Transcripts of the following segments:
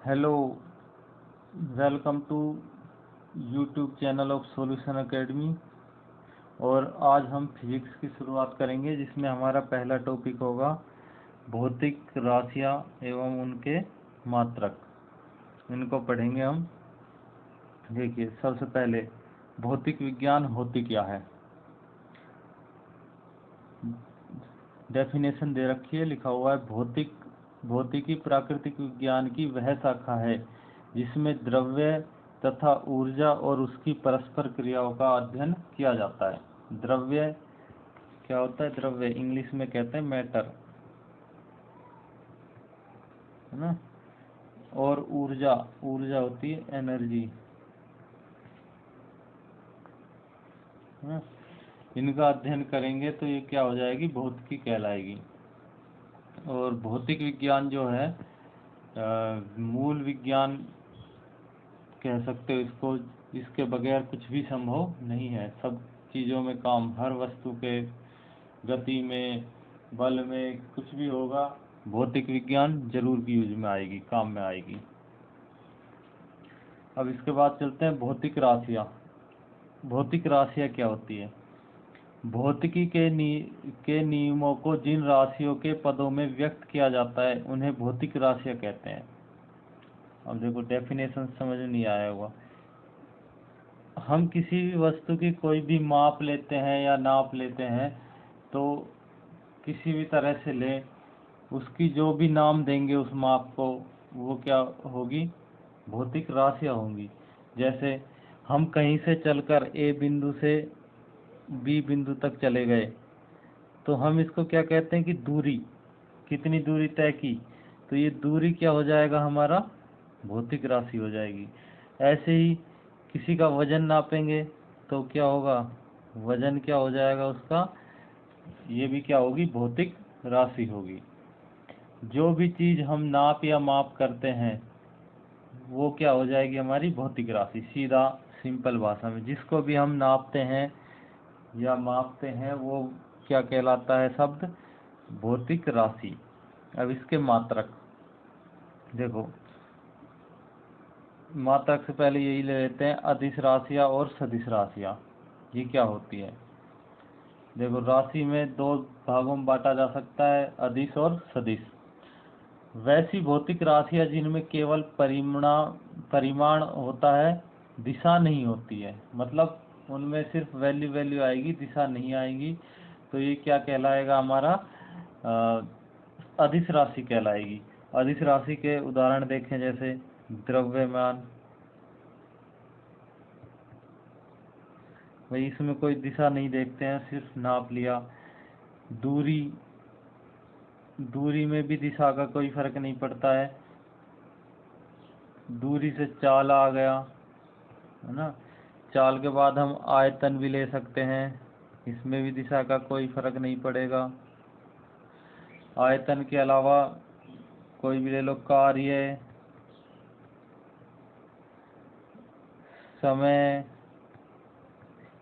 Hello, welcome to YouTube channel of solution academy. और आज हम फिजिक्स की शुरुआत करेंगे, जिसमें हमारा पहला टॉपिक होगा भौतिक राशियाँ एवं उनके मात्रक। इनको पढ़ेंगे हम। देखिए, सबसे पहले भौतिक विज्ञान होती क्या है। डेफिनेशन दे रखी है, लिखा हुआ है भौतिकी प्राकृतिक विज्ञान की वह शाखा है जिसमें द्रव्य तथा ऊर्जा और उसकी परस्पर क्रियाओं का अध्ययन किया जाता है। द्रव्य क्या होता है? द्रव्य इंग्लिश में कहते हैं मैटर, है ना। और ऊर्जा होती है एनर्जी, है ना। इनका अध्ययन करेंगे तो ये क्या हो जाएगी? भौतिकी कहलाएगी। और भौतिक विज्ञान जो है मूल विज्ञान कह सकते हो इसको। इसके बगैर कुछ भी संभव नहीं है। सब चीज़ों में काम, हर वस्तु के गति में, बल में, कुछ भी होगा, भौतिक विज्ञान जरूर की यूज में आएगी, काम में आएगी। अब इसके बाद चलते हैं भौतिक राशियाँ। भौतिक राशियाँ क्या होती है? भौतिकी के नियमों को जिन राशियों के पदों में व्यक्त किया जाता है उन्हें भौतिक राशियाँ कहते हैं। अब देखो, डेफिनेशन समझ नहीं आया होगा। हम किसी भी वस्तु की कोई भी माप लेते हैं या नाप लेते हैं, तो किसी भी तरह से लें, उसकी जो भी नाम देंगे उस माप को, वो क्या होगी? भौतिक राशियाँ होंगी। जैसे हम कहीं से चलकर ए बिंदु से बी बिंदु तक चले गए, तो हम इसको क्या कहते हैं कि दूरी, कितनी दूरी तय की, तो ये दूरी क्या हो जाएगा? हमारा भौतिक राशि हो जाएगी। ऐसे ही किसी का वजन नापेंगे तो क्या होगा? वजन क्या हो जाएगा उसका? ये भी क्या होगी? भौतिक राशि होगी। जो भी चीज़ हम नाप या माप करते हैं वो क्या हो जाएगी? हमारी भौतिक राशि। सीधा सिंपल भाषा में, जिसको भी हम नापते हैं या मापते हैं वो क्या कहलाता है? शब्द भौतिक राशि। अब इसके मात्रक देखो, मात्रक से पहले यही ले लेते हैं, अदिश राशियाँ और सदिश राशियाँ। ये क्या होती है? देखो, राशि में दो भागों में बांटा जा सकता है, अदिश और सदिश। वैसी भौतिक राशियाँ जिनमें केवल परिमाण होता है, दिशा नहीं होती है। मतलब उनमें सिर्फ वैल्यू आएगी, दिशा नहीं आएगी, तो ये क्या कहलाएगा? हमारा अदिश राशि कहलाएगी। अदिश राशि के उदाहरण देखें, जैसे द्रव्यमान, भाई इसमें कोई दिशा नहीं देखते हैं, सिर्फ नाप लिया। दूरी में भी दिशा का कोई फर्क नहीं पड़ता है। दूरी से चाल आ गया, है ना। चाल के बाद हम आयतन भी ले सकते हैं, इसमें भी दिशा का कोई फर्क नहीं पड़ेगा। आयतन के अलावा कोई भी ले लो, कार्य, समय,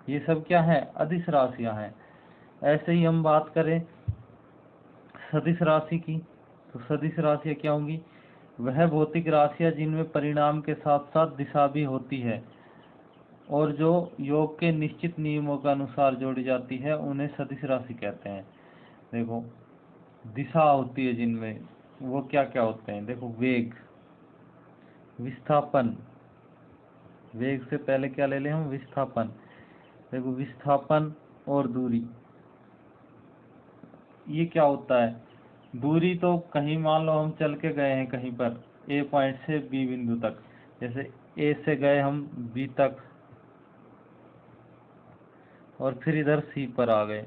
ये सब क्या है? अदिश राशियां हैं। ऐसे ही हम बात करें सदिश राशि की, तो सदिश राशियां क्या होंगी? वह भौतिक राशियां जिनमें परिणाम के साथ साथ दिशा भी होती है और जो योग के निश्चित नियमों के अनुसार जोड़ी जाती है, उन्हें सदिश राशि कहते हैं। देखो, दिशा होती है जिनमें, वो क्या क्या होते हैं? देखो, वेग, विस्थापन। वेग से पहले क्या ले लें हम? विस्थापन। देखो, विस्थापन और दूरी, ये क्या होता है? दूरी तो कहीं मान लो हम चल के गए हैं कहीं पर, ए पॉइंट से बी बिंदु तक, जैसे ए से गए हम बी तक और फिर इधर सी पर आ गए,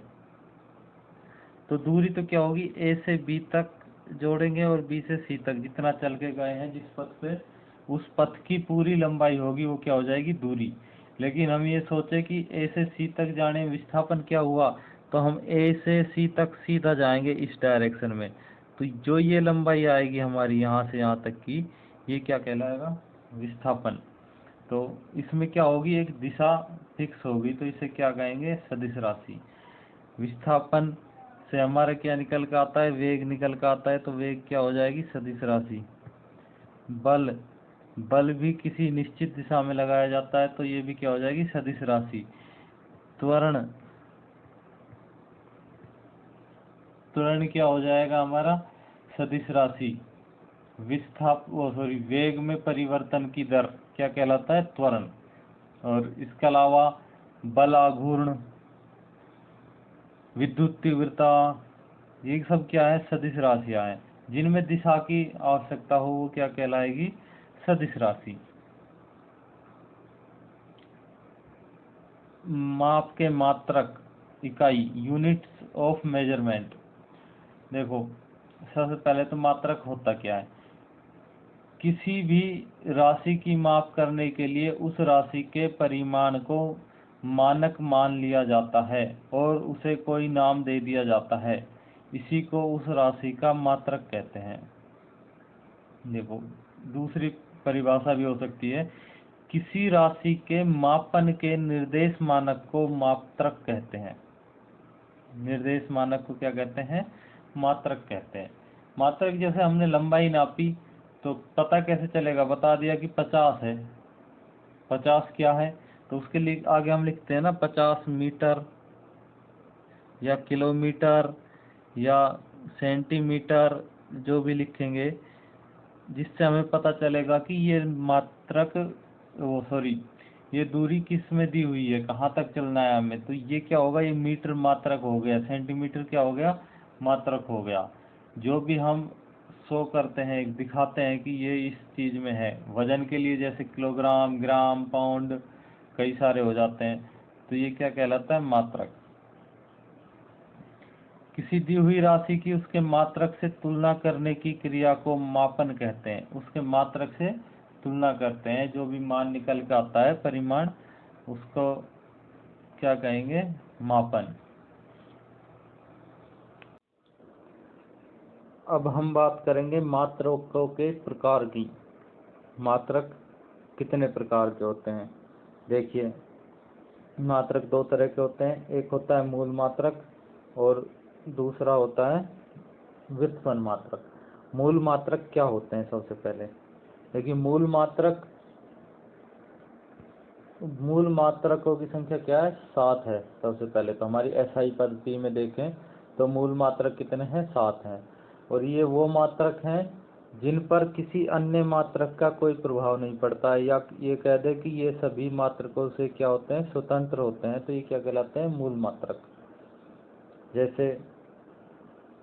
तो दूरी तो क्या होगी? ए से बी तक जोड़ेंगे और बी से सी तक जितना चल के गए हैं जिस पथ पे, उस पथ की पूरी लंबाई होगी, वो क्या हो जाएगी? दूरी। लेकिन हम ये सोचे कि ए से सी तक जाने में विस्थापन क्या हुआ, तो हम ए से सी तक सीधा जाएंगे इस डायरेक्शन में, तो जो ये लंबाई आएगी हमारी यहाँ से यहाँ तक की, ये क्या कहलाएगा? विस्थापन। तो इसमें क्या होगी? एक दिशा फिक्स होगी, तो इसे क्या कहेंगे? सदिश राशि। विस्थापन से हमारा क्या निकल के आता है? वेग निकल के आता है, तो वेग क्या हो जाएगी? सदिश राशि। बल, बल भी किसी निश्चित दिशा में लगाया जाता है, तो ये भी क्या हो जाएगी, सदिश राशि। त्वरण, त्वरण क्या हो जाएगा हमारा, सदिश राशि। वेग में परिवर्तन की दर क्या कहलाता है, त्वरण। और इसके अलावा बल आघूर्ण, विद्युत तीव्रता, ये सब क्या है, सदिश राशियां हैं। जिनमें दिशा की आवश्यकता हो वो क्या कहलाएगी, सदिश राशि। माप के मात्रक, इकाई, यूनिट्स ऑफ मेजरमेंट। देखो सबसे पहले तो मात्रक होता क्या है, किसी भी राशि की माप करने के लिए उस राशि के परिमाण को मानक मान लिया जाता है और उसे कोई नाम दे दिया जाता है, इसी को उस राशि का मात्रक कहते हैं। देखो दूसरी परिभाषा भी हो सकती है, किसी राशि के मापन के निर्देश मानक को मात्रक कहते हैं। निर्देश मानक को क्या कहते हैं, मात्रक कहते हैं। मात्रक जैसे हमने लंबाई नापी तो पता कैसे चलेगा, बता दिया कि 50 है, 50 क्या है, तो उसके लिए आगे हम लिखते हैं ना 50 मीटर या किलोमीटर या सेंटीमीटर, जो भी लिखेंगे जिससे हमें पता चलेगा कि ये मात्रक, ये दूरी किस में दी हुई है, कहाँ तक चलना है हमें, तो ये क्या होगा, ये मीटर मात्रक हो गया, सेंटीमीटर क्या हो गया, मात्रक हो गया। जो भी हम शो करते हैं, दिखाते हैं कि ये इस चीज में है, वजन के लिए जैसे किलोग्राम, ग्राम, पाउंड, कई सारे हो जाते हैं, तो ये क्या कहलाता है, मात्रक। किसी दी हुई राशि की उसके मात्रक से तुलना करने की क्रिया को मापन कहते हैं। उसके मात्रक से तुलना करते हैं, जो भी मान निकल के आता है परिमाण, उसको क्या कहेंगे, मापन। अब हम बात करेंगे मात्रकों के प्रकार की। मात्रक कितने प्रकार के होते हैं, देखिए मात्रक दो तरह के होते हैं, एक होता है मूल मात्रक और दूसरा होता है व्युत्पन्न मात्रक। मूल मात्रक क्या होते हैं, सबसे पहले देखिए मूल मात्रकों की संख्या क्या है, 7 है। सबसे पहले तो हमारी एसआई पद्धति में देखें तो मूल मात्रक कितने हैं, 7 हैं। और ये वो मात्रक हैं जिन पर किसी अन्य मात्रक का कोई प्रभाव नहीं पड़ता है, या ये कह दे कि ये सभी मात्रकों से क्या होते हैं, स्वतंत्र होते हैं, तो ये क्या कहलाते हैं, मूल मात्रक। जैसे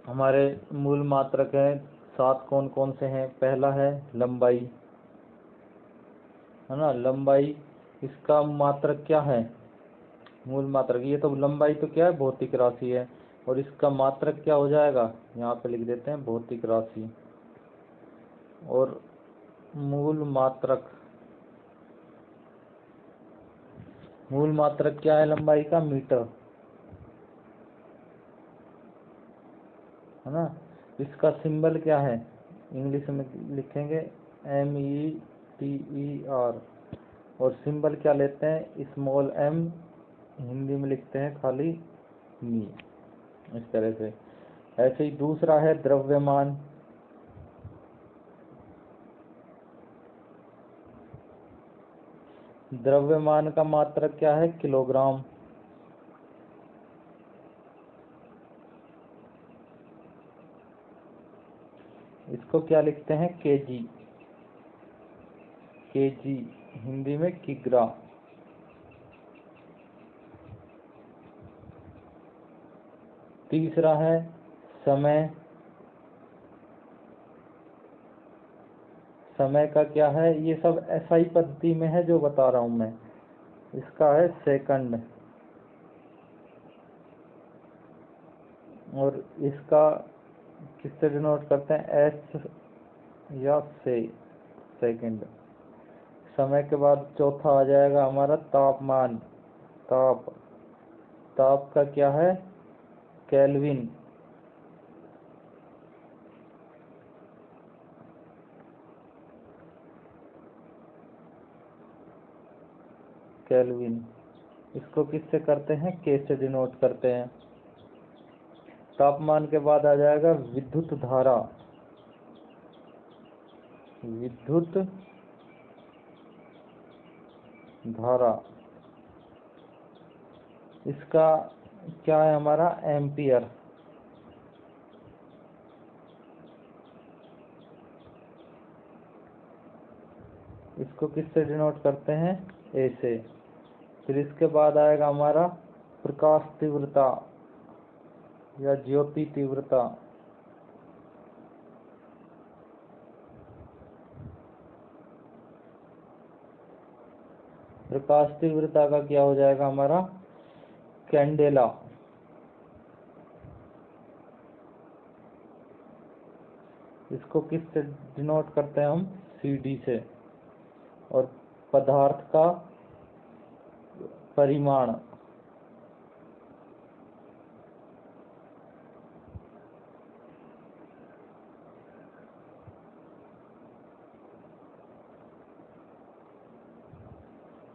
हमारे मूल मात्रक हैं 7, कौन कौन से हैं, पहला है लंबाई, है ना, लंबाई, इसका मात्रक क्या है, मूल मात्रक। ये तो लंबाई तो क्या है, भौतिक राशि है, और इसका मात्रक क्या हो जाएगा, यहाँ पे लिख देते हैं भौतिक राशि। और मूल मात्रक क्या है लंबाई का, मीटर, है ना। इसका सिंबल क्या है, इंग्लिश में लिखेंगे METER, और सिंबल क्या लेते हैं, स्मॉल m, हिंदी में लिखते हैं खाली मी, इस तरह से। ऐसे ही दूसरा है द्रव्यमान। द्रव्यमान का मात्रक क्या है, किलोग्राम। इसको क्या लिखते हैं, केजी, हिंदी में किग्रा। तीसरा है समय। समय का क्या है, ये सब एसआई पद्धति में है जो बता रहा हूं मैं, इसका है सेकंड। और इसका किससे डिनोट करते हैं, एस या से, सेकंड। समय के बाद चौथा आ जाएगा हमारा तापमान। ताप का क्या है, केल्विन। इसको किससे करते हैं, के से डिनोट करते हैं। तापमान के बाद आ जाएगा विद्युत धारा। विद्युत धारा, इसका क्या है हमारा एम्पियर। इसको किससे डिनोट करते हैं, ए से। फिर इसके बाद आएगा हमारा प्रकाश तीव्रता या ज्योति तीव्रता। प्रकाश तीव्रता का क्या हो जाएगा हमारा कैंडेला। इसको किससे डिनोट करते हैं हम, CD से। और पदार्थ का परिमाण,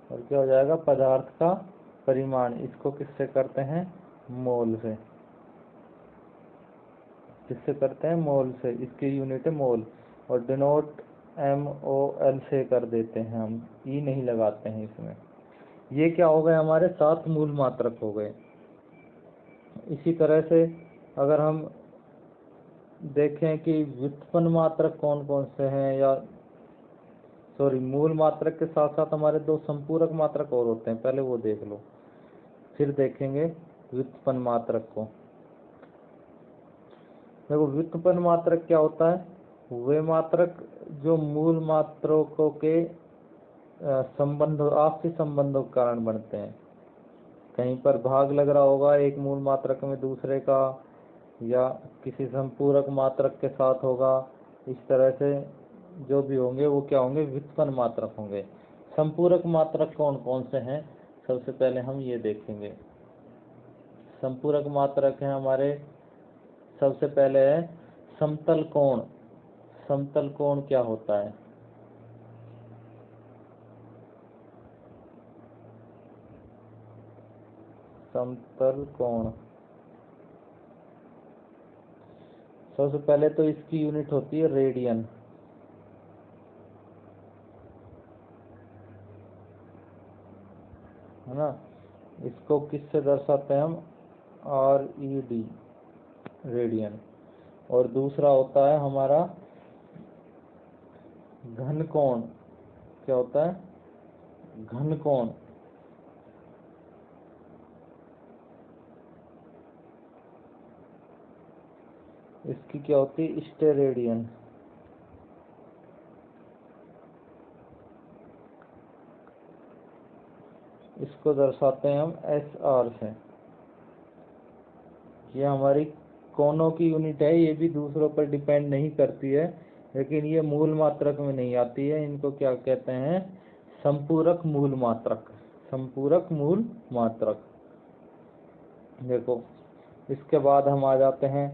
और क्या हो जाएगा पदार्थ का परिमाण, इसको किससे करते हैं, मोल से। किससे करते हैं, मोल से। इसकी यूनिट है मोल। और डिनोट MOL से कर देते हैं हम, ई नहीं लगाते हैं इसमें। ये क्या हो गए हमारे 7 मूल मात्रक हो गए। इसी तरह से अगर हम देखें कि व्युत्पन्न मात्रक कौन कौन से हैं, या सॉरी मूल मात्रक के साथ साथ हमारे 2 संपूरक मात्रक और होते हैं, पहले वो देख लो, फिर देखेंगे व्युत्पन्न मात्रक को। देखो व्युत्पन्न मात्रक क्या होता है, वे मात्रक जो मूल मात्रकों के संबंध, आपसी संबंधों के कारण बनते हैं। कहीं पर भाग लग रहा होगा एक मूल मात्रक में दूसरे का, या किसी संपूरक मात्रक के साथ होगा, इस तरह से जो भी होंगे वो क्या होंगे, व्युत्पन्न मात्रक होंगे। संपूरक मात्रक कौन कौन से हैं, सबसे पहले हम ये देखेंगे। संपूरक मात्रक हैं हमारे, सबसे पहले है समतल कोण। समतल कोण क्या होता है, समतल कोण, सबसे पहले तो इसकी यूनिट होती है रेडियन। है ना, इसको किससे दर्शाते हैं हम, RED, रेडियन। और दूसरा होता है हमारा घन कोण। क्या होता है, घन कोण। इसकी क्या होती है, स्टेरेडियन। इसको दर्शाते हैं हम SR से। ये हमारी कोणों की यूनिट है, ये भी दूसरों पर डिपेंड नहीं करती है, लेकिन ये मूल मात्रक में नहीं आती है। इनको क्या कहते हैं, संपूरक मूल मात्रक। संपूरक मूल मात्रक। देखो इसके बाद हम आ जाते हैं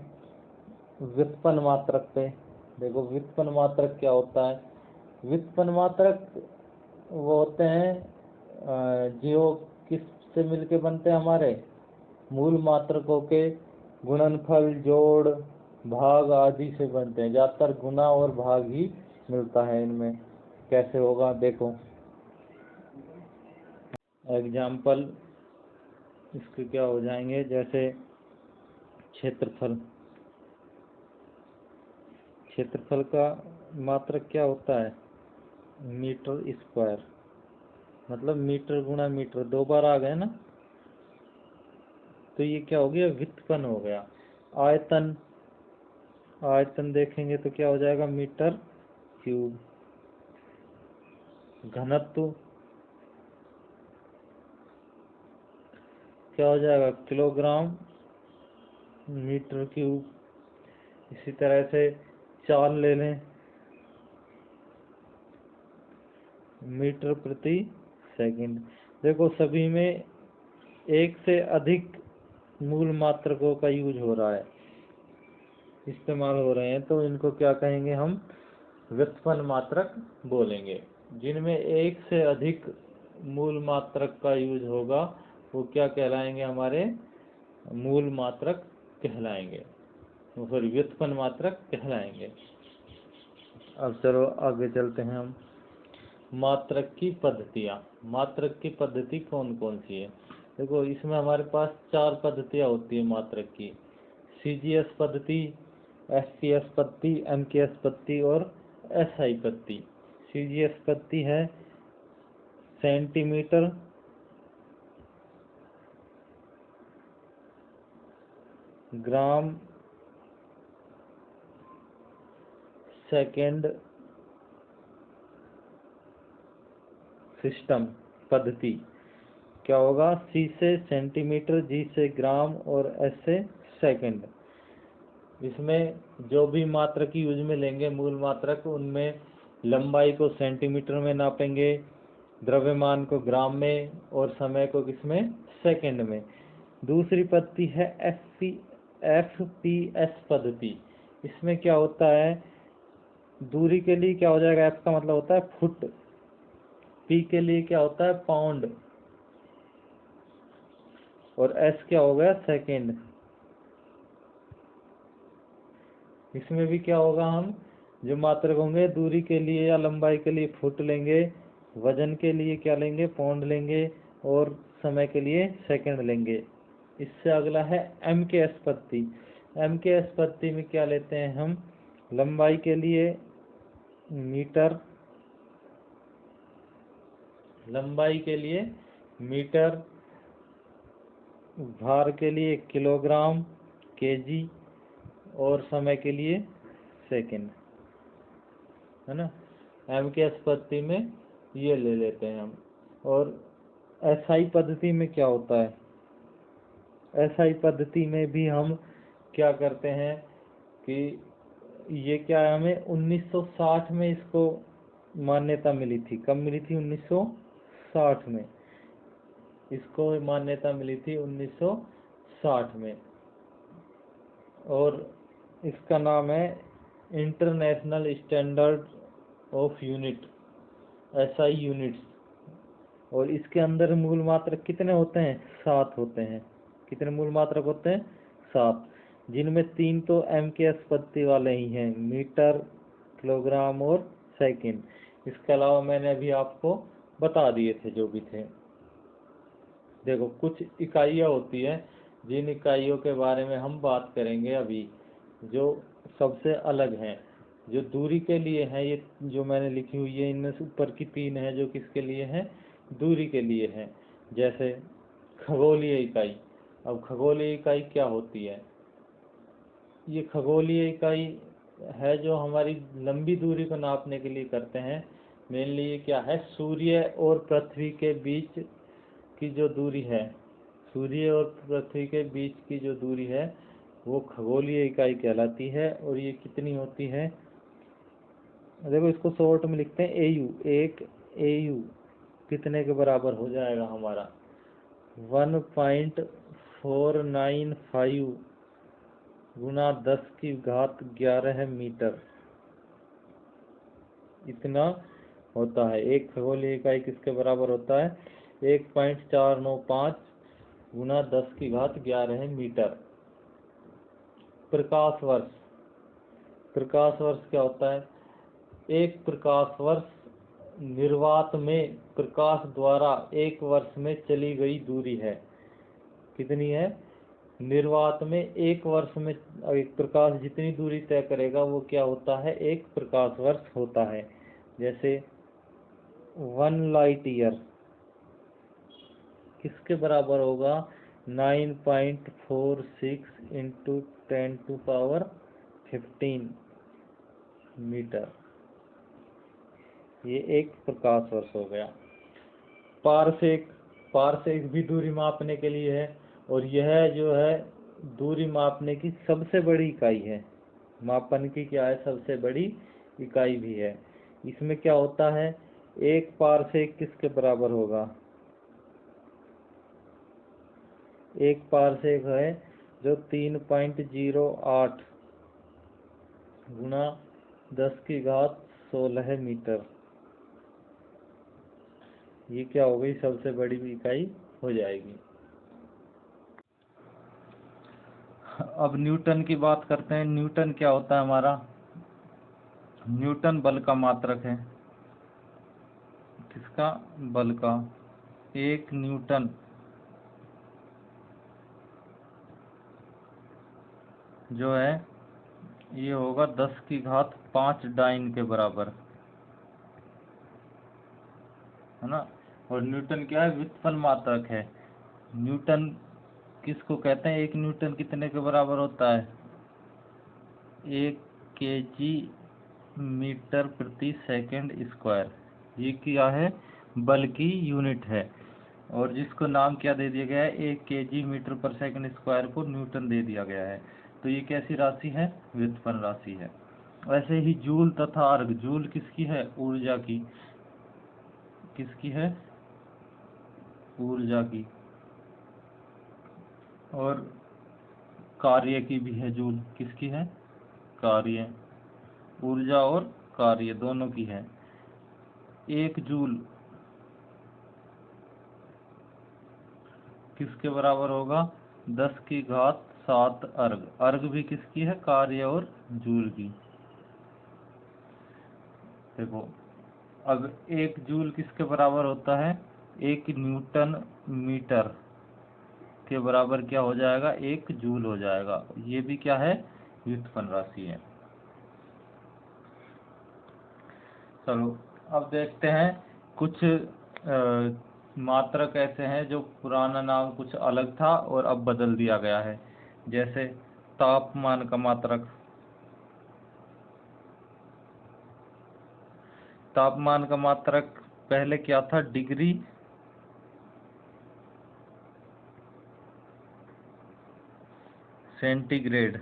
व्युत्पन्न मात्रक पे। देखो व्युत्पन्न मात्रक क्या होता है, व्युत्पन्न मात्रक वो होते हैं जो किससे मिलके बनते हैं, हमारे मूल मात्रकों के गुणनफल, जोड़, भाग आदि से बनते हैं। ज्यादातर गुना और भाग ही मिलता है इनमें। कैसे होगा देखो, एग्जाम्पल इसके क्या हो जाएंगे, जैसे क्षेत्रफल। क्षेत्रफल का मात्रक क्या होता है, मीटर स्क्वायर। मतलब मीटर गुणा मीटर, 2 बार आ गए ना, तो ये क्या हो गया, व्युत्पन्न हो गया। आयतन, आयतन देखेंगे तो क्या हो जाएगा, मीटर क्यूब। घनत्व क्या हो जाएगा, किलोग्राम मीटर क्यूब। इसी तरह से चाल ले लें, मीटर प्रति सेकंड। देखो सभी में एक से अधिक मूल मात्रकों का यूज हो रहा है, इस्तेमाल हो रहे हैं, तो इनको क्या कहेंगे हम, व्युत्पन्न मात्रक बोलेंगे। जिनमें एक से अधिक मूल मात्रक का यूज होगा वो क्या कहलाएंगे, हमारे मूल मात्रक कहलाएंगे, सॉरी व्युत्पन्न मात्रक कहलाएंगे। अब चलो आगे चलते हैं हम। मात्रक की पद्धतियाँ। मात्रक की पद्धति कौन कौन सी है? देखो, इसमें हमारे पास 4 पद्धतियाँ होती है मात्रक की। CGS पद्धति, FPS पद्धति, MKS पद्धति और SI पद्धति। CGS पद्धति है सेंटीमीटर, ग्राम, सेकंड सिस्टम पद्धति। क्या होगा? C से सेंटीमीटर, G से ग्राम और S से सेकंड। इसमें जो भी मात्रक यूज में लेंगे मूल मात्रक, उनमें लंबाई को सेंटीमीटर में नापेंगे, द्रव्यमान को ग्राम में और समय को किसमें? सेकंड में। दूसरी पद्धति है FPS पद्धति। इसमें क्या होता है? दूरी के लिए क्या हो जाएगा? F का मतलब होता है फुट, P के लिए क्या होता है? पाउंड, और S क्या हो गया? सेकंड। इसमें भी क्या होगा? हम जो मात्रक होंगे दूरी के लिए या लंबाई के लिए फुट लेंगे, वजन के लिए क्या लेंगे? पाउंड लेंगे, और समय के लिए सेकंड लेंगे। इससे अगला है MKS पद्धति। MKS पद्धति में क्या लेते हैं हम? लंबाई के लिए मीटर, लंबाई के लिए मीटर, भार के लिए किलोग्राम, केजी, और समय के लिए सेकंड, है ना। MKS पद्धति में ये ले लेते हैं हम। और SI पद्धति में क्या होता है? SI पद्धति में भी हम क्या करते हैं कि ये क्या है, हमें 1960 में इसको मान्यता मिली थी। कब मिली थी? 1960 में इसको मान्यता मिली थी, 1960 में। और इसका नाम है international standard of unit, SI units. और इसके अंदर मूल मात्रक कितने होते हैं? 7 होते हैं। कितने मूल मात्रक होते हैं? 7, जिनमें 3 तो MKS पद्धति वाले ही हैं, मीटर, किलोग्राम और सेकंड। इसके अलावा मैंने अभी आपको बता दिए थे जो भी थे। देखो, कुछ इकाइयाँ होती है जिन इकाइयों के बारे में हम बात करेंगे अभी, जो सबसे अलग हैं, जो दूरी के लिए हैं। ये जो मैंने लिखी हुई है, इनमें से ऊपर की 3 है जो किसके लिए हैं? दूरी के लिए हैं। जैसे खगोलीय इकाई। अब खगोलीय इकाई क्या होती है? ये खगोलीय इकाई है जो हमारी लंबी दूरी को नापने के लिए करते हैं। मेनली ये क्या है? सूर्य और पृथ्वी के बीच की जो दूरी है, सूर्य और पृथ्वी के बीच की जो दूरी है, वो खगोलीय इकाई कहलाती है। और ये कितनी होती है? देखो, इसको शॉर्ट में लिखते हैं AU। एक AU कितने के बराबर हो जाएगा हमारा? 1.495 गुना 10⁻11 मीटर, इतना होता है। एक खगोलीय इकाई किसके बराबर होता है? 1.495 गुना 10⁻11 मीटर। प्रकाश वर्ष। प्रकाश वर्ष क्या होता है? एक प्रकाश वर्ष निर्वात में प्रकाश द्वारा एक वर्ष में चली गई दूरी है। कितनी है? निर्वात में एक वर्ष में एक प्रकाश जितनी दूरी तय करेगा वो क्या होता है? एक प्रकाश वर्ष होता है। जैसे 1 लाइट ईयर किसके बराबर होगा? 9.46 × 10⁻15 मीटर। ये एक प्रकाश वर्ष हो गया। पारसेक। पारसेक भी दूरी मापने के लिए है, और यह जो है दूरी मापने की सबसे बड़ी इकाई है। मापन की क्या है? सबसे बड़ी इकाई भी है। इसमें क्या होता है? एक पारसेक किसके बराबर होगा? एक पारसेक है जो 3.08 गुना 10⁻16 मीटर। ये क्या हो गई? सबसे बड़ी इकाई हो जाएगी। अब न्यूटन की बात करते हैं। न्यूटन क्या होता है हमारा? न्यूटन बल का मात्रक है। किसका? बल का। 1 न्यूटन जो है ये होगा 10⁵ डाइन के बराबर, है ना। और न्यूटन क्या है? व्युत्पन्न मात्रक है। न्यूटन किसको कहते हैं? 1 न्यूटन कितने के बराबर होता है? 1 केजी मीटर प्रति सेकंड स्क्वायर। ये क्या है? बल की यूनिट है। और जिसको नाम क्या दे दिया गया है? 1 केजी मीटर पर सेकंड स्क्वायर को न्यूटन दे दिया गया है। तो ये कैसी राशि है? व्युत्पन्न राशि है। वैसे ही जूल तथा अर्ग। जूल किसकी है? ऊर्जा की। किसकी है? ऊर्जा की। और कार्य की भी है जूल। किसकी है? कार्य। ऊर्जा और कार्य दोनों की है। 1 जूल किसके बराबर होगा? 10�7 अर्ग। अर्ग भी किसकी है? कार्य और जूल की। देखो अब 1 जूल किसके बराबर होता है? 1 न्यूटन मीटर के बराबर क्या हो जाएगा? 1 जूल हो जाएगा। ये भी क्या है? व्युत्पन्न राशि है। चलो अब देखते हैं कुछ मात्रक ऐसे हैं जो पुराना नाम कुछ अलग था और अब बदल दिया गया है। जैसे तापमान का मात्रक। तापमान का मात्रक पहले क्या था? Degree centigrade.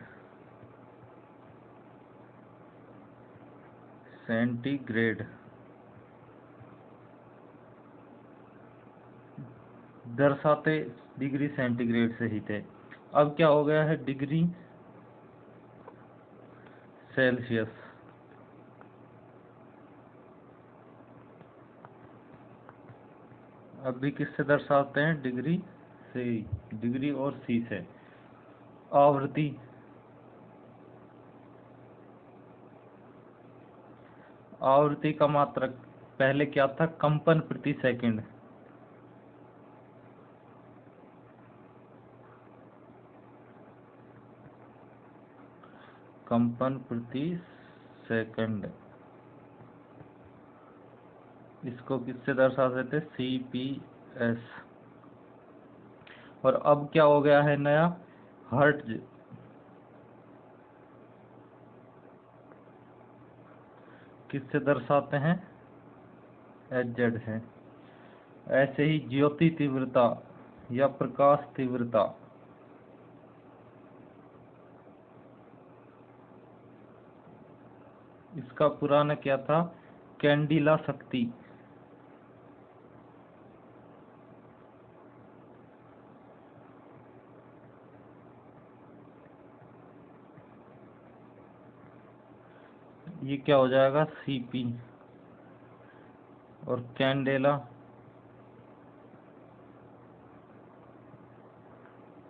सेंटीग्रेड दर्शाते डिग्री सेंटीग्रेड से ही थे। अब क्या हो गया है? Degree Celsius. अब भी किससे दर्शाते हैं? डिग्री से। डिग्री और सी से। आवृत्ति। आवृत्ति का मात्रक पहले क्या था? कंपन प्रति सेकंड। कंपन प्रति सेकंड। इसको किससे दर्शाते थे? CPS। और अब क्या हो गया है नया? हर्ट्ज। किससे दर्शाते हैं? HZ है। ऐसे ही ज्योति तीव्रता या प्रकाश तीव्रता। इसका पुराना क्या था? कैंडिला शक्ति। ये क्या हो जाएगा? CP। और कैंडेला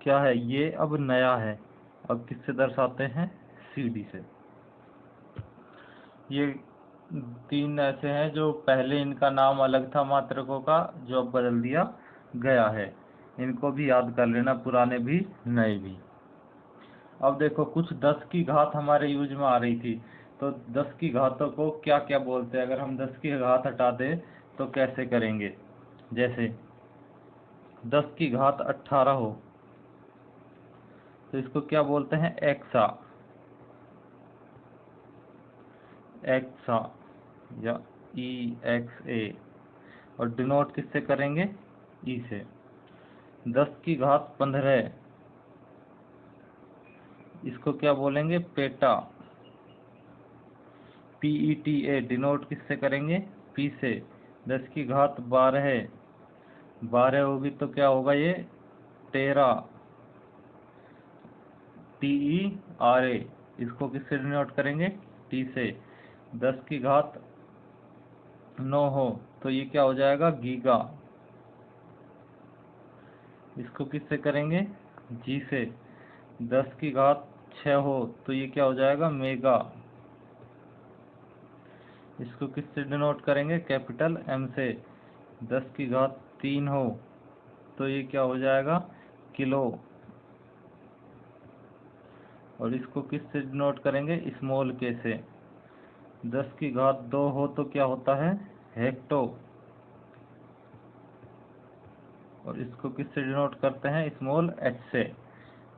क्या है? ये अब नया है। अब किससे दर्शाते हैं? CD से। ये 3 ऐसे हैं जो पहले इनका नाम अलग था मात्रकों का, जो अब बदल दिया गया है। इनको भी याद कर लेना, पुराने भी नए भी। अब देखो कुछ 10 की घात हमारे यूज में आ रही थी, तो 10 की घातों को क्या क्या बोलते हैं? अगर हम 10 की घात हटा दें तो कैसे करेंगे? जैसे 10 की घात 18 हो तो इसको क्या बोलते हैं? एक्सा। एक्सा या EXA। और डिनोट किससे करेंगे? ई से। 10 की घात 15 इसको क्या बोलेंगे? पेटा। PETA। डिनोट किससे करेंगे? P से। 10 की घात 12 होगी तो क्या होगा? ये टेरा। TERA। इसको किससे डिनोट करेंगे? T से। 10 की घात 9 हो तो ये क्या हो जाएगा? गीगा। इसको किससे करेंगे? G से। 10 की घात 6 हो तो ये क्या हो जाएगा? मेगा। इसको किससे डिनोट करेंगे? कैपिटल M से। 10 की घात 3 हो तो ये क्या हो जाएगा? किलो। और इसको किससे डिनोट करेंगे? स्मॉल k से। 10 की घात 2 हो तो क्या होता है? हेक्टो। और इसको किससे डिनोट करते हैं? स्मॉल h से।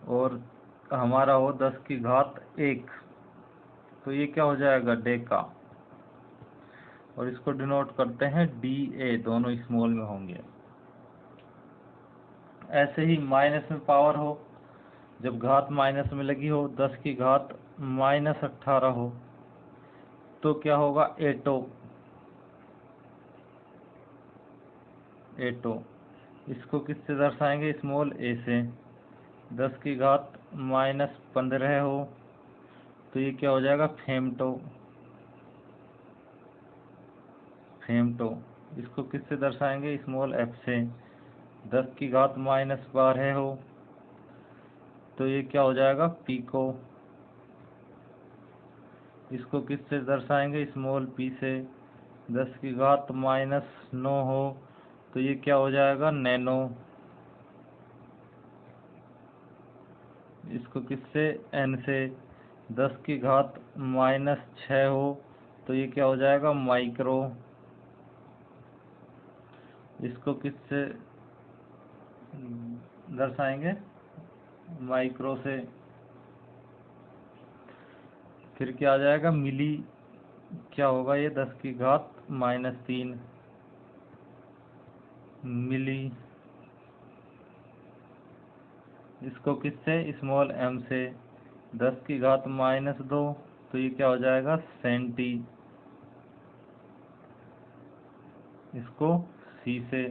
और हमारा हो 10 की घात 1 तो ये क्या हो जाएगा? डेका। और इसको डिनोट करते हैं DA, दोनों स्मॉल में होंगे। ऐसे ही माइनस में पावर हो, जब घात माइनस में लगी हो, 10 की घात -18 हो तो क्या होगा? एटो। एटो। इसको किससे दर्शाएंगे? स्मॉल a से। 10 की घात -15 हो तो ये क्या हो जाएगा? फेमटो। फेमटो। इसको किससे दर्शाएंगे? स्मॉल f से। 10 की घात -12 हो तो ये क्या हो जाएगा? पीको। इसको किससे दर्शाएंगे? स्मॉल p से। 10 की घात -9 हो तो ये क्या हो जाएगा? नैनो। इसको किससे? n से। 10 की घात -6 हो तो ये क्या हो जाएगा? माइक्रो। इसको किससे दर्शाएंगे? माइक्रो से। फिर क्या आ जाएगा? मिली। क्या होगा ये? 10 की घात -3 मिली। इसको किससे? स्मॉल m से। 10 की घात -2 तो ये क्या हो जाएगा? सेंटी। इसको c से।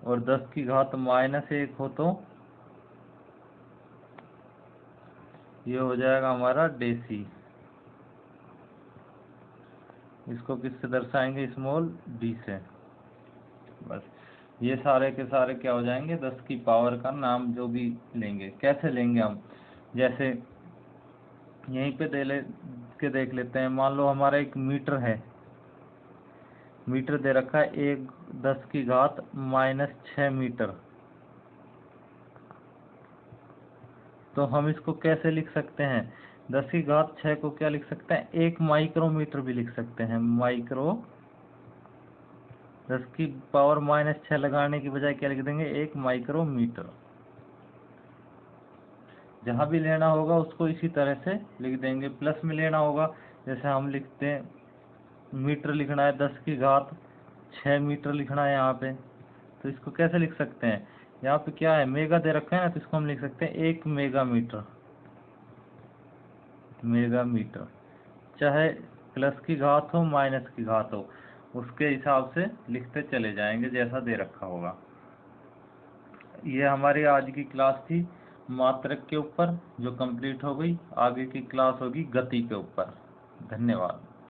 और 10 की घात -1 हो तो ये हो जाएगा हमारा डेसी। इसको किससे दर्शाएंगे? स्मॉल d से। बस ये सारे के सारे क्या हो जाएंगे? 10 की पावर का नाम जो भी लेंगे। कैसे लेंगे हम? जैसे यहीं पे देख लेते हैं। मान लो हमारा एक मीटर है, मीटर दे रखा है 10 की घात -6 मीटर। तो हम इसको कैसे लिख सकते हैं? 10 की घात 6 को क्या लिख सकते हैं? 1 माइक्रोमीटर भी लिख सकते हैं। माइक्रो। 10 की पावर -6 लगाने की बजाय क्या लिख देंगे? 1 माइक्रोमीटर। जहाँ भी लेना होगा उसको इसी तरह से लिख देंगे। प्लस में लेना होगा, जैसे हम लिखते हैं मीटर लिखना है, 10 की घात 6 मीटर लिखना है यहाँ पे, तो इसको कैसे लिख सकते हैं? यहाँ पे क्या है? मेगा दे रखा है ना, तो इसको हम लिख सकते हैं 1 मेगामीटर। मेगामीटर। चाहे प्लस की घात हो माइनस की घात हो, उसके हिसाब से लिखते चले जाएंगे जैसा दे रखा होगा। ये हमारी आज की क्लास थी मात्रक के ऊपर, जो कंप्लीट हो गई। आगे की क्लास होगी गति के ऊपर। धन्यवाद।